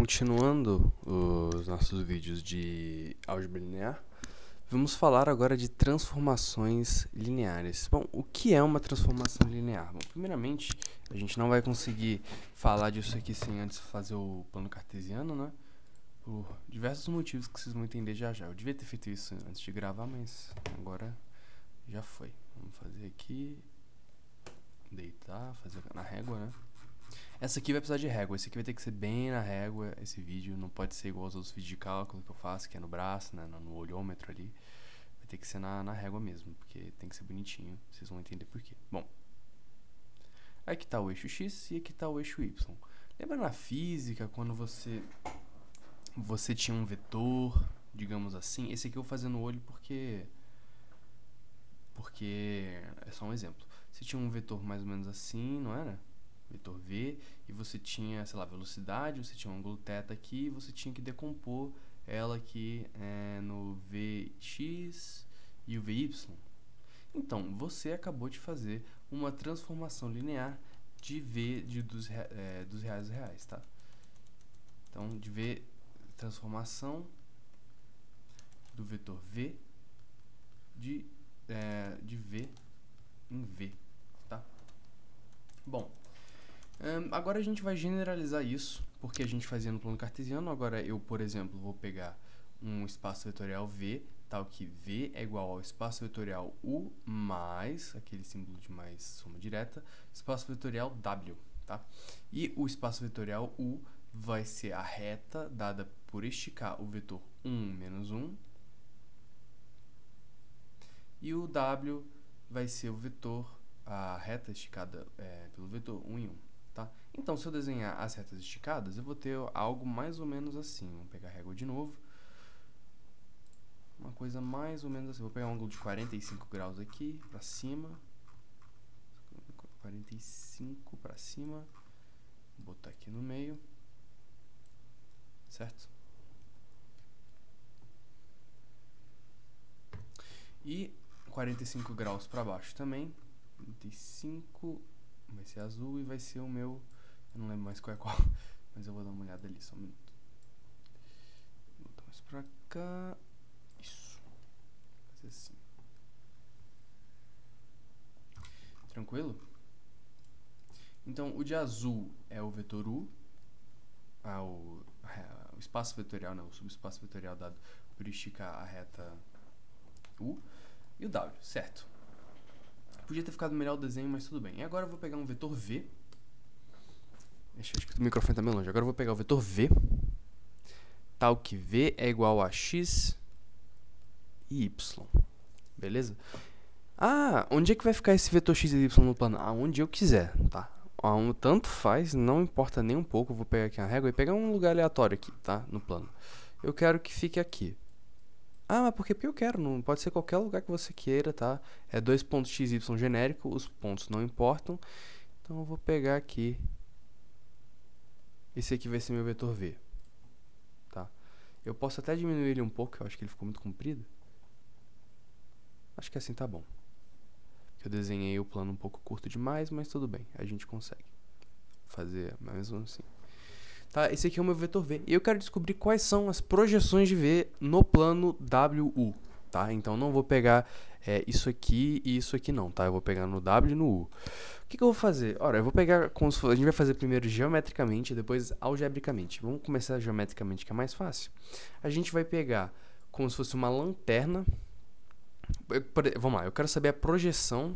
Continuando os nossos vídeos de álgebra linear, vamos falar agora de transformações lineares. Bom, o que é uma transformação linear? Bom, primeiramente, a gente não vai conseguir falar disso aqui sem antes fazer o plano cartesiano, né? Por diversos motivos que vocês vão entender já já. Eu devia ter feito isso antes de gravar, mas agora já foi. Vamos fazer aqui, deitar, fazer na régua, né? Essa aqui vai precisar de régua, esse aqui vai ter que ser bem na régua, esse vídeo não pode ser igual aos outros vídeos de cálculo que eu faço, que é no braço, né, no olhômetro ali. Vai ter que ser na régua mesmo, porque tem que ser bonitinho, vocês vão entender por quê. Bom, aqui está o eixo X e aqui está o eixo Y. Lembra na física, quando você tinha um vetor, digamos assim, esse aqui eu vou fazer no olho porque é só um exemplo. Você tinha um vetor mais ou menos assim, não era? Vetor V, e você tinha, sei lá, velocidade, você tinha um ângulo θ aqui, e você tinha que decompor ela aqui no Vx e o Vy. Então, você acabou de fazer uma transformação linear de V dos reais a reais, tá? Então, de V, transformação do vetor V de V em V, tá? Bom, agora a gente vai generalizar isso, porque a gente fazia no plano cartesiano. Agora eu, por exemplo, vou pegar um espaço vetorial V, tal que V é igual ao espaço vetorial U mais, aquele símbolo de mais soma direta, espaço vetorial W, tá? E o espaço vetorial U vai ser a reta dada por esticar o vetor 1 menos 1, e o W vai ser o vetor, a reta esticada pelo vetor 1 e 1. Tá? Então, se eu desenhar as retas esticadas, eu vou ter algo mais ou menos assim. Vamos pegar a régua de novo. Uma coisa mais ou menos assim. Vou pegar um ângulo de 45 graus aqui, para cima. 45 para cima. Vou botar aqui no meio. Certo? E 45 graus para baixo também. 45... vai ser azul e vai ser o meu... eu não lembro mais qual é qual, mas eu vou dar uma olhada ali, só um minuto. Vou botar mais pra cá. Isso. Vou fazer assim. Tranquilo? Então, o de azul é o vetor U. O espaço vetorial, não, o subespaço vetorial dado por esticar a reta U. E o W, certo? Podia ter ficado melhor o desenho, mas tudo bem. E agora eu vou pegar um vetor V. Acho que o microfone tá meio longe. Agora eu vou pegar o vetor V, tal que V é igual a X e Y. Beleza? Ah, onde é que vai ficar esse vetor X e Y no plano? Aonde eu quiser, tá? Tanto faz, não importa nem um pouco. Eu vou pegar aqui a régua e pegar um lugar aleatório aqui, tá? No plano. Eu quero que fique aqui. Mas por que? Porque eu quero, não pode ser qualquer lugar que você queira, tá? É dois pontos x, y genérico, os pontos não importam. Então eu vou pegar aqui. Esse aqui vai ser meu vetor V, tá? Eu posso até diminuir ele um pouco, eu acho que ele ficou muito comprido. Acho que assim tá bom. Eu desenhei o plano um pouco curto demais, mas tudo bem, a gente consegue fazer mesmo assim. Tá, esse aqui é o meu vetor V. E eu quero descobrir quais são as projeções de V no plano WU, tá? Então, não vou pegar isso aqui e isso aqui não, tá? Eu vou pegar no W e no U. O que eu vou fazer? Ora, eu vou pegar... a gente vai fazer primeiro geometricamente e depois algebricamente. Vamos começar geometricamente, que é mais fácil. A gente vai pegar como se fosse uma lanterna. Vamos lá, eu quero saber a projeção...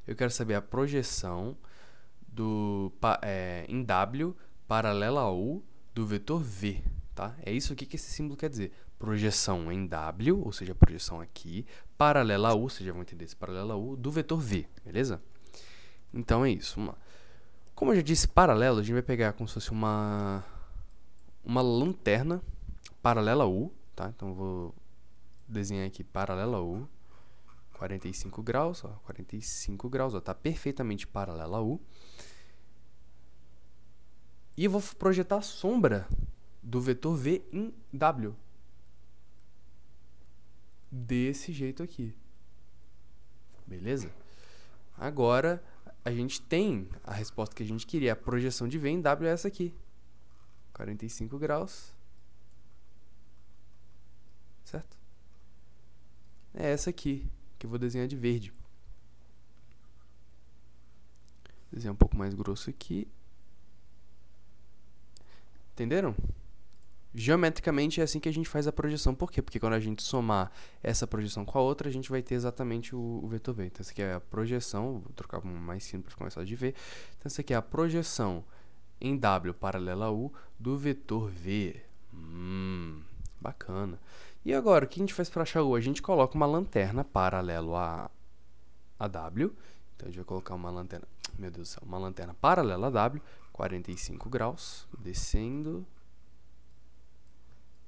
Eu quero saber a projeção em W... paralela a U do vetor V, tá? É isso aqui que esse símbolo quer dizer. Projeção em W, ou seja, a projeção aqui, paralela a U, vocês já vão entender esse paralela a U, do vetor V, beleza? Então é isso, vamos lá. Como eu já disse, paralelo, a gente vai pegar como se fosse uma lanterna paralela a U, tá? Então eu vou desenhar aqui paralela a U, 45 graus, ó, 45 graus, ó, tá perfeitamente paralela a U. E eu vou projetar a sombra do vetor V em W. Desse jeito aqui. Beleza? Agora, a gente tem a resposta que a gente queria. A projeção de V em W é essa aqui. 45 graus. Certo? É essa aqui, que eu vou desenhar de verde. Desenhar um pouco mais grosso aqui. Entenderam? Geometricamente é assim que a gente faz a projeção. Por quê? Porque quando a gente somar essa projeção com a outra, a gente vai ter exatamente o vetor V. Então, essa aqui é a projeção. Vou trocar um mais fino para ficar mais fácil de ver. Então, essa aqui é a projeção em W paralela a U do vetor V. Bacana. E agora, o que a gente faz para achar U? A gente coloca uma lanterna paralelo a W. Então, a gente vai colocar uma lanterna... Meu Deus do céu. Uma lanterna paralela a W. 45 graus. Descendo...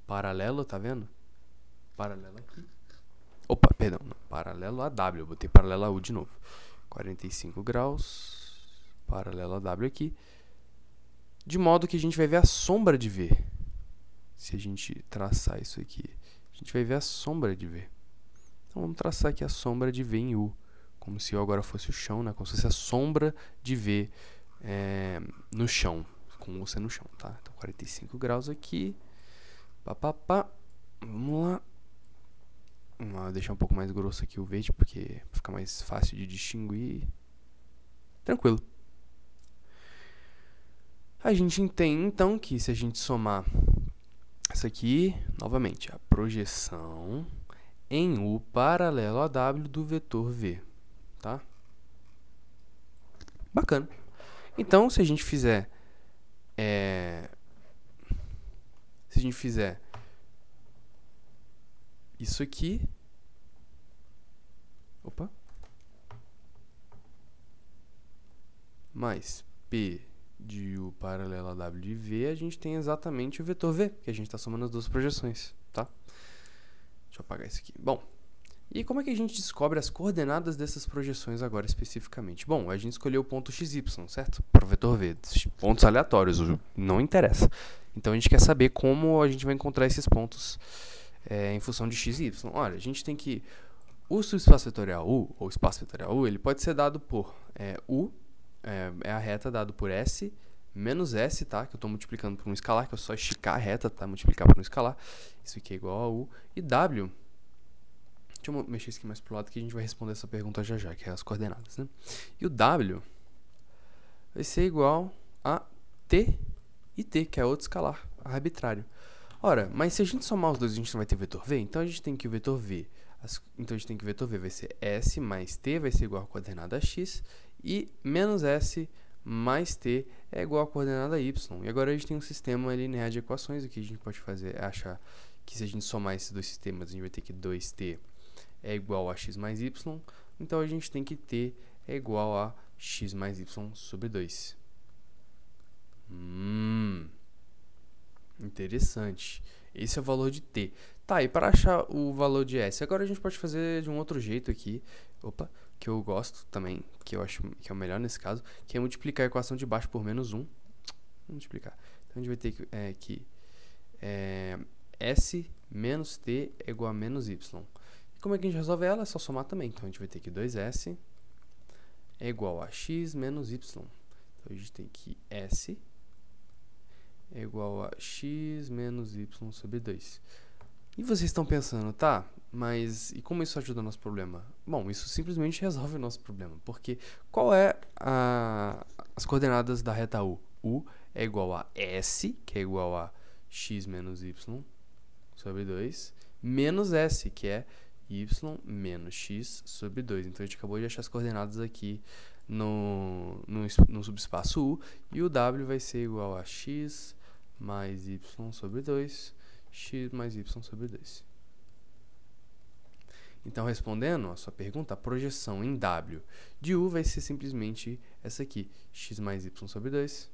Paralelo, tá vendo? Paralelo aqui. Opa, perdão. Não, paralelo a W. Eu botei paralelo a U de novo. 45 graus. Paralelo a W aqui. De modo que a gente vai ver a sombra de V. Se a gente traçar isso aqui, a gente vai ver a sombra de V. Então, vamos traçar aqui a sombra de V em U. Como se U agora fosse o chão, né? Como se fosse a sombra de V no chão. Com U sendo no chão, tá? Então, 45 graus aqui. Vamos lá. Vou deixar um pouco mais grosso aqui o verde, porque fica mais fácil de distinguir. Tranquilo. A gente entende, então, que se a gente somar essa aqui, novamente, a projeção em U paralelo a W do vetor V, tá? Bacana. Então, se a gente fizer... Se a gente fizer isso aqui, mais P de U paralelo a W de V, a gente tem exatamente o vetor V, que a gente está somando as duas projeções, tá? Deixa eu apagar isso aqui. Bom, e como é que a gente descobre as coordenadas dessas projeções agora especificamente? Bom, a gente escolheu o ponto XY, certo? Para o vetor V. Pontos aleatórios, não interessa. Então, a gente quer saber como a gente vai encontrar esses pontos em função de x e y. Olha, a gente tem que... O subespaço vetorial U, ou espaço vetorial U, ele pode ser dado por U, é a reta dado por S, menos S, tá? Que eu estou multiplicando por um escalar, que é só esticar a reta, tá? Multiplicar por um escalar. Isso aqui é igual a U. E W... Deixa eu mexer isso aqui mais pro lado que a gente vai responder essa pergunta já, que é as coordenadas, né? E o W vai ser igual a T e T, que é outro escalar arbitrário. Ora, mas se a gente somar os dois, a gente não vai ter vetor V, então a gente tem que o vetor V. Então a gente tem que o vetor V vai ser S mais T vai ser igual a coordenada X e menos S mais T é igual a coordenada Y. E agora a gente tem um sistema linear de equações. O que a gente pode fazer é achar que se a gente somar esses dois sistemas, a gente vai ter que 2T é igual a x mais y, então a gente tem que t é igual a x mais y sobre 2. Interessante. Esse é o valor de t. Tá, e para achar o valor de s, agora a gente pode fazer de um outro jeito aqui, que eu gosto também, que eu acho que é o melhor nesse caso, que é multiplicar a equação de baixo por menos 1. Vamos multiplicar. Então a gente vai ter que s menos t é igual a menos y. Como é que a gente resolve ela? É só somar também. Então, a gente vai ter que 2S é igual a x menos y. Então, a gente tem que S é igual a x menos y sobre 2. E vocês estão pensando, tá, mas e como isso ajuda o nosso problema? Bom, isso simplesmente resolve o nosso problema. Porque qual é as coordenadas da reta U? U é igual a S, que é igual a x menos y sobre 2, menos S, que é y menos x sobre 2. Então, a gente acabou de achar as coordenadas aqui no subespaço U. E o W vai ser igual a x mais y sobre 2, x mais y sobre 2. Então, respondendo a sua pergunta, a projeção em W de U vai ser simplesmente essa aqui. X mais y sobre 2,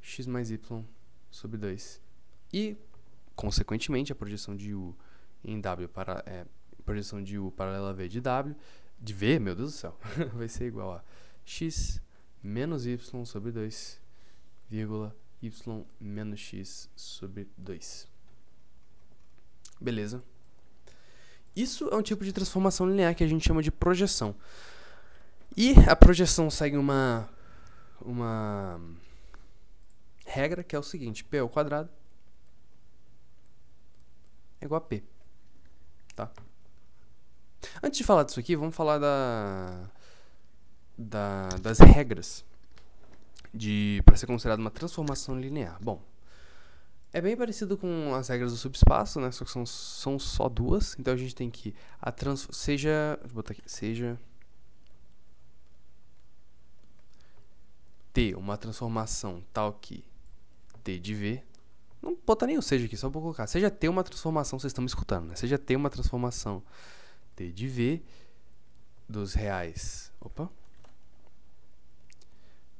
x mais y sobre 2. E, consequentemente, a projeção de U em W projeção de U paralela a V de W, de V, meu Deus do céu, vai ser igual a x menos y sobre 2, vírgula, y menos x sobre 2. Beleza? Isso é um tipo de transformação linear que a gente chama de projeção. E a projeção segue uma regra, que é o seguinte: P ao quadrado é igual a P, tá? Antes de falar disso aqui, vamos falar das regras para ser considerado uma transformação linear. Bom, é bem parecido com as regras do subespaço, né? Só que são só duas. Então a gente tem que seja, deixa eu botar aqui, seja T uma transformação tal que T de V. Não vou botar nem o seja aqui, só vou colocar. Seja T uma transformação, vocês estão me escutando, né? Seja T uma transformação T de V dos reais. Opa.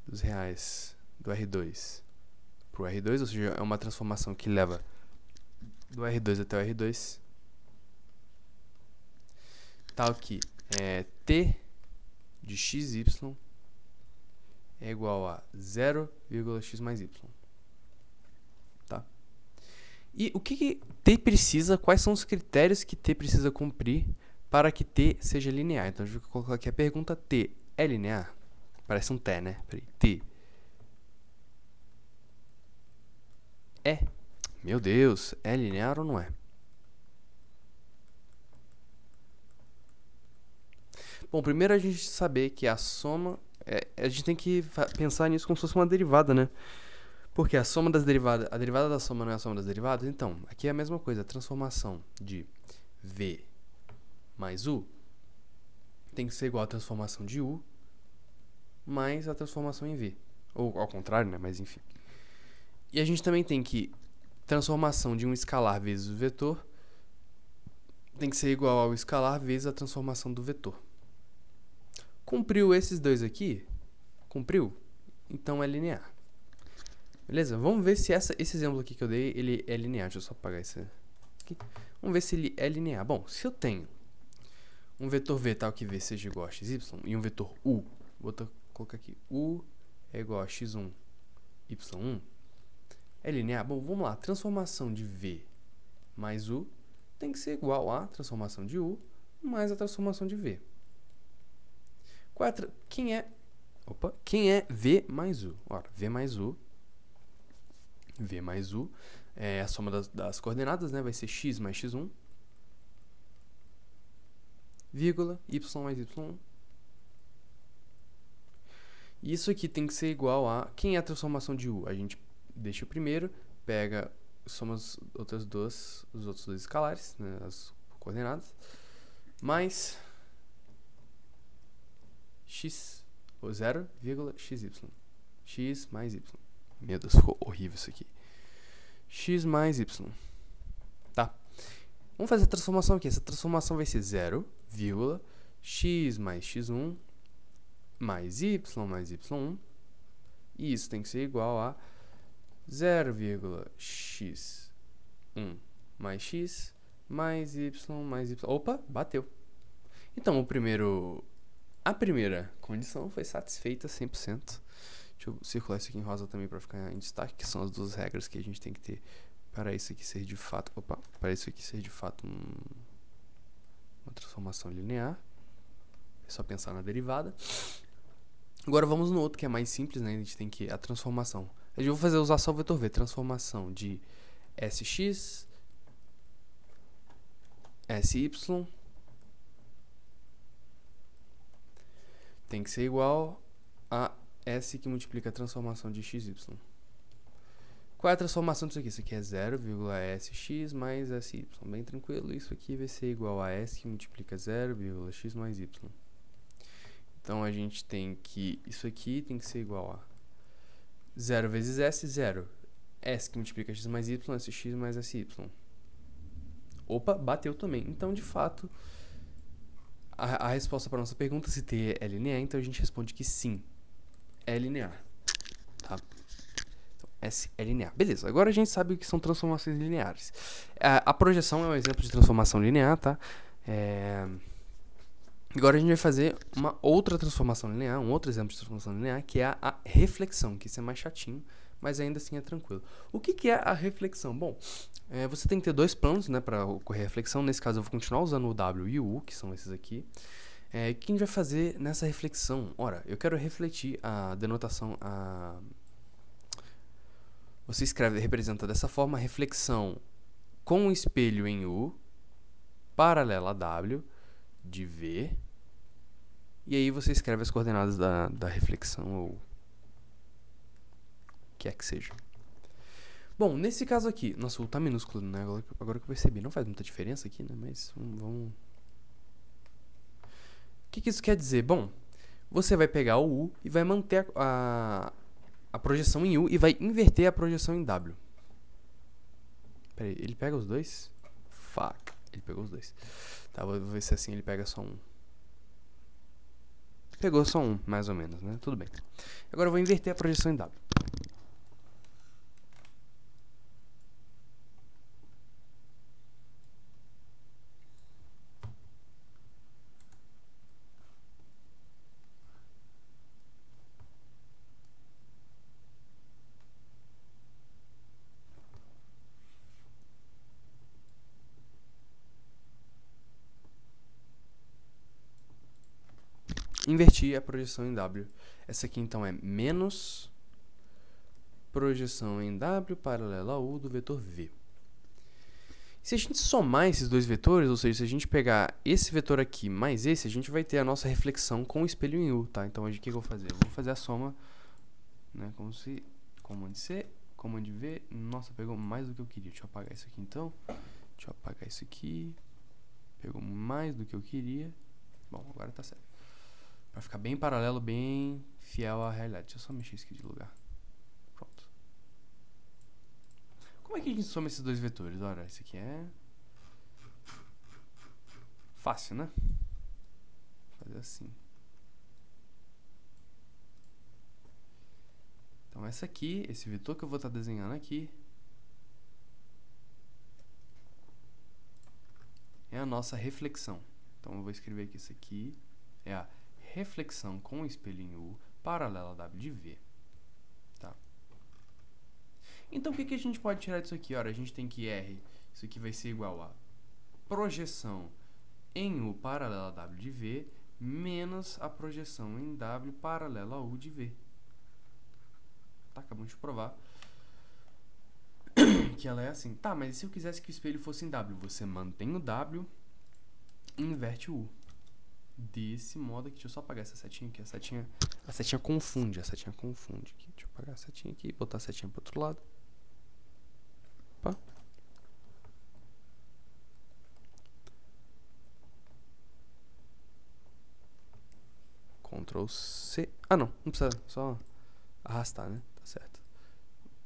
Dos reais do R2 pro R2, ou seja, é uma transformação que leva do R2 até o R2, tal que T de XY é igual a 0,x mais y. Tá? E o que T precisa, quais são os critérios que T precisa cumprir para que T seja linear? Então, eu vou colocar aqui a pergunta: T é linear? Parece um T, né? Peraí. T é. Meu Deus, é linear ou não é? Bom, primeiro a gente saber que a soma... a gente tem que pensar nisso como se fosse uma derivada, né? Porque a soma das derivadas... A derivada da soma não é a soma das derivadas? Então, aqui é a mesma coisa. A transformação de V mais U tem que ser igual à transformação de U mais a transformação em V. Ou ao contrário, né? Mas enfim. E a gente também tem que transformação de um escalar vezes o vetor tem que ser igual ao escalar vezes a transformação do vetor. Cumpriu esses dois aqui? Cumpriu? Então é linear. Beleza? Vamos ver se esse exemplo aqui que eu dei, ele é linear. Deixa eu só apagar esse aqui. Vamos ver se ele é linear. Bom, se eu tenho um vetor V tal que V seja igual a XY e um vetor U, vou colocar aqui, U é igual a X1, Y1, é linear? Bom, vamos lá. Transformação de V mais U tem que ser igual a transformação de U mais a transformação de V. Quem é V mais U? Ora, V mais U é a soma das coordenadas, né? Vai ser x mais x1, vírgula, y mais y1. Isso aqui tem que ser igual a... Quem é a transformação de U? A gente deixa o primeiro, pega, soma os outros dois escalares, né, as coordenadas, mais x, ou 0,xy. X mais y. Meu Deus, ficou horrível isso aqui. X mais y. Tá. Vamos fazer a transformação aqui. Essa transformação vai ser 0,x mais x1 mais y mais y1. E isso tem que ser igual a 0,x1 mais x mais y mais y. Opa, bateu. Então, a primeira condição foi satisfeita 100%. Deixa eu circular isso aqui em rosa também para ficar em destaque, que são as duas regras que a gente tem que ter para isso aqui ser de fato... para isso aqui ser de fato uma transformação linear. É só pensar na derivada. Agora vamos no outro que é mais simples, né? A gente tem que... A transformação. Eu vou usar só o vetor V. Transformação de SX, SY tem que ser igual a S que multiplica a transformação de XY. Qual é a transformação disso aqui? Isso aqui é 0,SX mais SY. Bem tranquilo. Isso aqui vai ser igual a S que multiplica 0,x mais Y. Então, a gente tem que... Isso aqui tem que ser igual a 0 vezes S, 0. S que multiplica x mais y, sx mais sy. Opa, bateu também. Então, de fato, a resposta para a nossa pergunta, se T é linear, então a gente responde que sim, é linear. Tá? Então, S é linear. Beleza, agora a gente sabe o que são transformações lineares. A projeção é um exemplo de transformação linear, tá? Agora a gente vai fazer uma outra transformação linear, um outro exemplo de transformação linear, que é a reflexão, que isso é mais chatinho, mas ainda assim é tranquilo. O que é a reflexão? Bom, você tem que ter dois planos, né, para ocorrer a reflexão. Nesse caso eu vou continuar usando o W e o U, que são esses aqui. O que a gente vai fazer nessa reflexão? Ora, eu quero refletir a denotação, você escreve, representa dessa forma a reflexão com o espelho em U, paralela a W, de V. E aí você escreve as coordenadas da reflexão, ou o que é que seja. Bom, nesse caso aqui, nossa, o U tá minúsculo, né? Agora que eu percebi, não faz muita diferença aqui, né? Mas vamos... O que isso quer dizer? Bom, você vai pegar o U e vai manter a projeção em U e vai inverter a projeção em W. Pera aí, ele pega os dois? Fuck, ele pegou os dois. Tá, vou ver se assim ele pega só um. Pegou só um, mais ou menos, né? Tudo bem. Agora eu vou inverter a projeção em W. Inverti a projeção em W. Essa aqui então é menos projeção em W paralela a U do vetor V. Se a gente somar esses dois vetores, ou seja, se a gente pegar esse vetor aqui mais esse, a gente vai ter a nossa reflexão com o espelho em U, tá? Então, o que eu vou fazer? Eu vou fazer a soma, né? Como se... Comand C, Comand V. Nossa, pegou mais do que eu queria. Deixa eu apagar isso aqui então. Deixa eu apagar isso aqui. Pegou mais do que eu queria. Bom, agora tá certo. Pra ficar bem paralelo, bem fiel à realidade. Deixa eu só mexer isso aqui de lugar. Pronto. Como é que a gente soma esses dois vetores? Ora, esse aqui é... fácil, né? Vou fazer assim. Então, essa aqui, esse vetor que eu vou estar desenhando aqui, é a nossa reflexão. Então, eu vou escrever aqui, isso aqui é a reflexão com o espelho em U paralela a W de V. Tá? Então, o que a gente pode tirar disso aqui? Ora, a gente tem que R, isso aqui vai ser igual a projeção em U paralela a W de V menos a projeção em W paralela a U de V. Tá, acabamos de provar que ela é assim. Tá, mas e se eu quisesse que o espelho fosse em W? Você mantém o W e inverte o U. Desse modo aqui, deixa eu só apagar essa setinha aqui. A setinha confunde, aqui. Deixa eu apagar a setinha aqui e botar a setinha pro outro lado. Opa. Ctrl C. Ah, não precisa, só arrastar, né? Tá certo.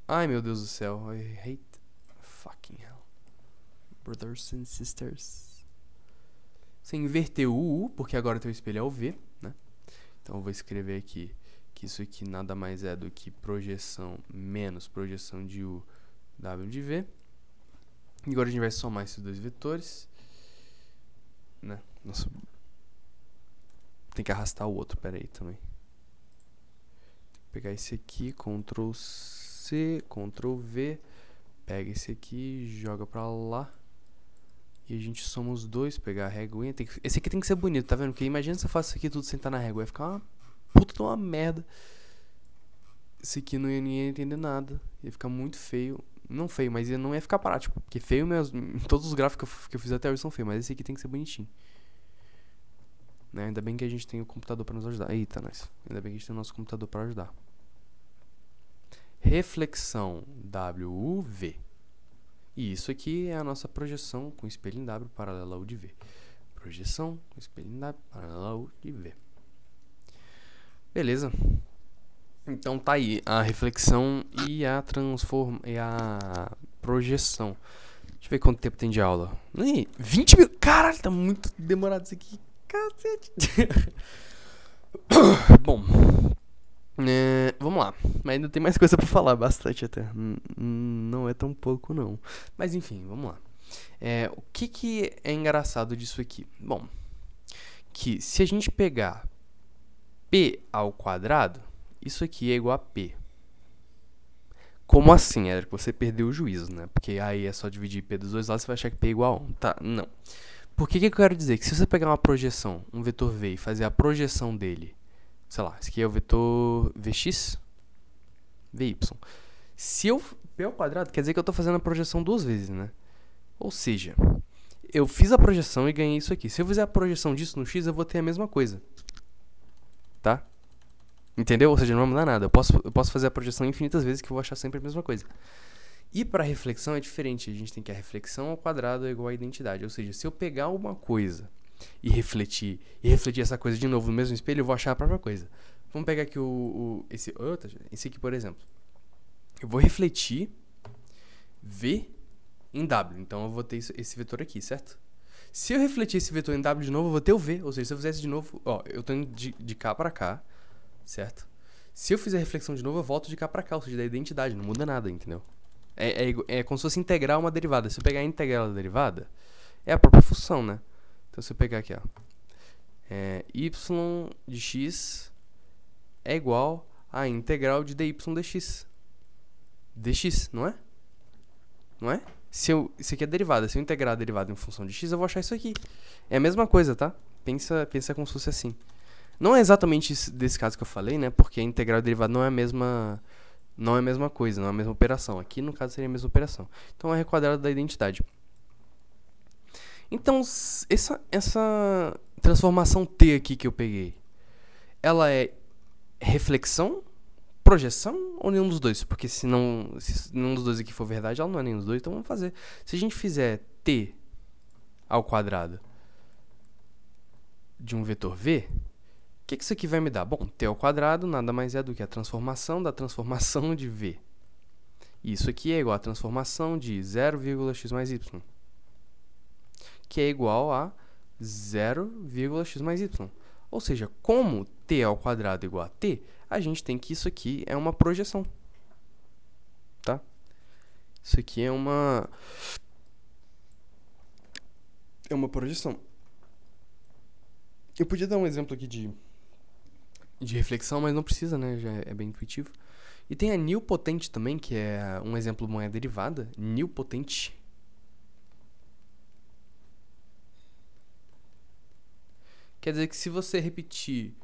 Ai, meu Deus do céu. I hate fucking hell. Brothers and sisters. Você inverteu o U, porque agora teu espelho é o V, né? Então eu vou escrever aqui que isso aqui nada mais é do que projeção menos projeção de U W de V. E agora a gente vai somar esses dois vetores, né? Nossa, tem que arrastar o outro, pera aí também. Vou pegar esse aqui, Ctrl C, Ctrl V, pega esse aqui, joga pra lá. E a gente soma os dois, pegar a réguinha. Esse aqui tem que ser bonito, tá vendo? Porque imagina se eu faço isso aqui tudo sem estar na régua. Vai ficar uma puta de uma merda. Esse aqui não ia ninguém entender nada. Ia ficar muito feio. Não feio, mas não ia ficar prático. Porque feio mesmo. Todos os gráficos que eu fiz até hoje são feios. Mas esse aqui tem que ser bonitinho. Né? Ainda bem que a gente tem o computador pra nos ajudar. Eita, nós. Ainda bem que a gente tem o nosso computador pra ajudar. Reflexão WUV. E isso aqui é a nossa projeção com espelho em W paralela a U de V. Projeção com espelho em W paralela a U de V. Beleza. Então tá aí a reflexão e a projeção. Deixa eu ver quanto tempo tem de aula. Ih, 20 minutos. Caralho, tá muito demorado isso aqui. Cacete. Bom, vamos lá. Mas ainda tem mais coisa pra falar, bastante até. Não é tão pouco, não. Mas enfim, vamos lá. O que é engraçado disso aqui? Bom, que se a gente pegar P ao quadrado, isso aqui é igual a P. Como assim? É que você perdeu o juízo, né? Porque aí é só dividir P dos dois lados, você vai achar que P é igual a 1. Tá? Não. Por que eu quero dizer? Que se você pegar uma projeção, um vetor V, e fazer a projeção dele, sei lá, esse aqui é o vetor Vx, Vy. Se eu P ao quadrado quer dizer que eu tô fazendo a projeção duas vezes, né? Ou seja, eu fiz a projeção e ganhei isso aqui. Se eu fizer a projeção disso no x, eu vou ter a mesma coisa. Tá? Entendeu? Ou seja, não vai mudar nada. Eu posso fazer a projeção infinitas vezes que eu vou achar sempre a mesma coisa. E para reflexão é diferente. A gente tem que a reflexão ao quadrado é igual à identidade. Ou seja, se eu pegar uma coisa e refletir essa coisa de novo no mesmo espelho, eu vou achar a própria coisa. Vamos pegar aqui esse aqui, por exemplo. Eu vou refletir V em W. Então eu vou ter esse vetor aqui, certo? Se eu refletir esse vetor em W de novo, eu vou ter o V. Ou seja, se eu fizesse de novo, ó, eu tô indo de cá para cá, certo? Se eu fizer a reflexão de novo, eu volto de cá para cá, ou seja, da identidade, não muda nada, entendeu? É como se fosse integrar uma derivada. Se eu pegar a integral da derivada, é a própria função, né? Então se eu pegar aqui, ó, y de x é igual a integral de dy dx. Dx, não é? Não é? Isso aqui é derivada. Se eu integrar a derivada em função de x, eu vou achar isso aqui. É a mesma coisa, tá? Pensa como se fosse assim. Não é exatamente desse caso que eu falei, né? Porque a integral e a derivada não é a mesma coisa, não é a mesma operação. Aqui, no caso, seria a mesma operação. Então, é r quadrado da identidade. Então, essa transformação T aqui que eu peguei, ela é reflexão, projeção ou nenhum dos dois? Porque se nenhum dos dois aqui for verdade, ela não é nenhum dos dois, então vamos fazer. Se a gente fizer T ao quadrado de um vetor V, o que isso aqui vai me dar? Bom, T ao quadrado nada mais é do que a transformação da transformação de V. Isso aqui é igual à transformação de 0,x mais y, que é igual a 0,x mais y. Ou seja, como t ao quadrado é igual a t, a gente tem que isso aqui é uma projeção. Tá? Isso aqui é uma projeção. Eu podia dar um exemplo aqui de reflexão, mas não precisa, né? Já é bem intuitivo. E tem a nilpotente também, que é um exemplo de uma derivada. Nilpotente. Quer dizer que se você repetir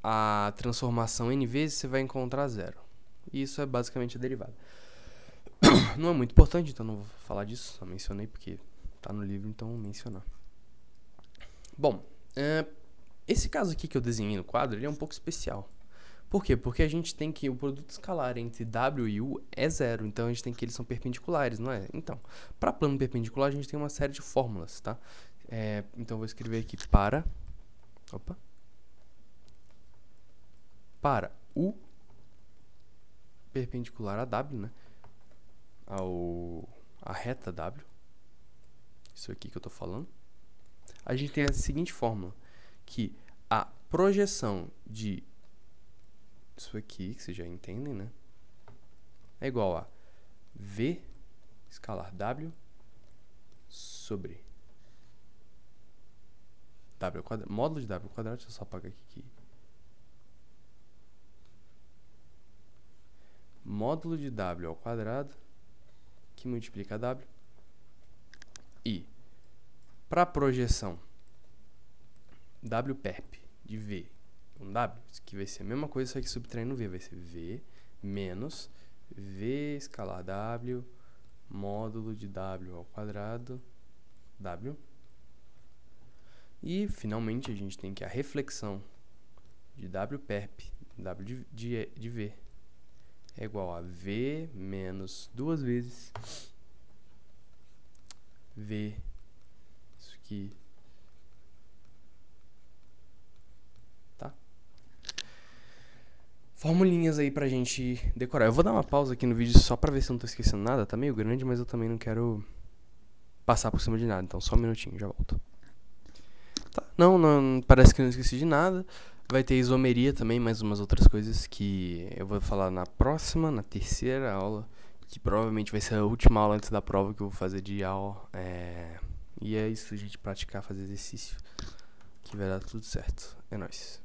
a transformação n vezes, você vai encontrar zero. E isso é basicamente a derivada. Não é muito importante, então não vou falar disso. Só mencionei porque tá no livro, então vou mencionar. Bom, esse caso aqui que eu desenhei no quadro, ele é um pouco especial. Por quê? Porque a gente tem que o produto escalar entre W e U é zero. Então, a gente tem que eles são perpendiculares, não é? Então, para plano perpendicular, a gente tem uma série de fórmulas, tá? Então, eu vou escrever aqui para U perpendicular a W, né? A reta W. Isso aqui que eu tô falando. A gente tem a seguinte fórmula, que a projeção de isso aqui, que vocês já entendem, né? É igual a V escalar W sobre W ao quadrado, módulo de W ao quadrado, deixa eu só apagar aqui. Módulo de W ao quadrado, que multiplica W. E, para a projeção W perp de V com W, isso aqui vai ser a mesma coisa, só que subtraindo V, vai ser V menos V escalar W, módulo de W ao quadrado, W. E, finalmente, a gente tem que a reflexão de W perp, W de V, é igual a V menos duas vezes V, isso aqui, tá? Formulinhas aí pra gente decorar. Eu vou dar uma pausa aqui no vídeo só pra ver se eu não tô esquecendo nada. Tá meio grande, mas eu também não quero passar por cima de nada. Então só um minutinho, já volto. Tá, não, parece que eu não esqueci de nada. Vai ter isomeria também, mais umas outras coisas que eu vou falar na terceira aula, que provavelmente vai ser a última aula antes da prova que eu vou fazer de aula. E é isso, a gente praticar, fazer exercício, que vai dar tudo certo. É nóis.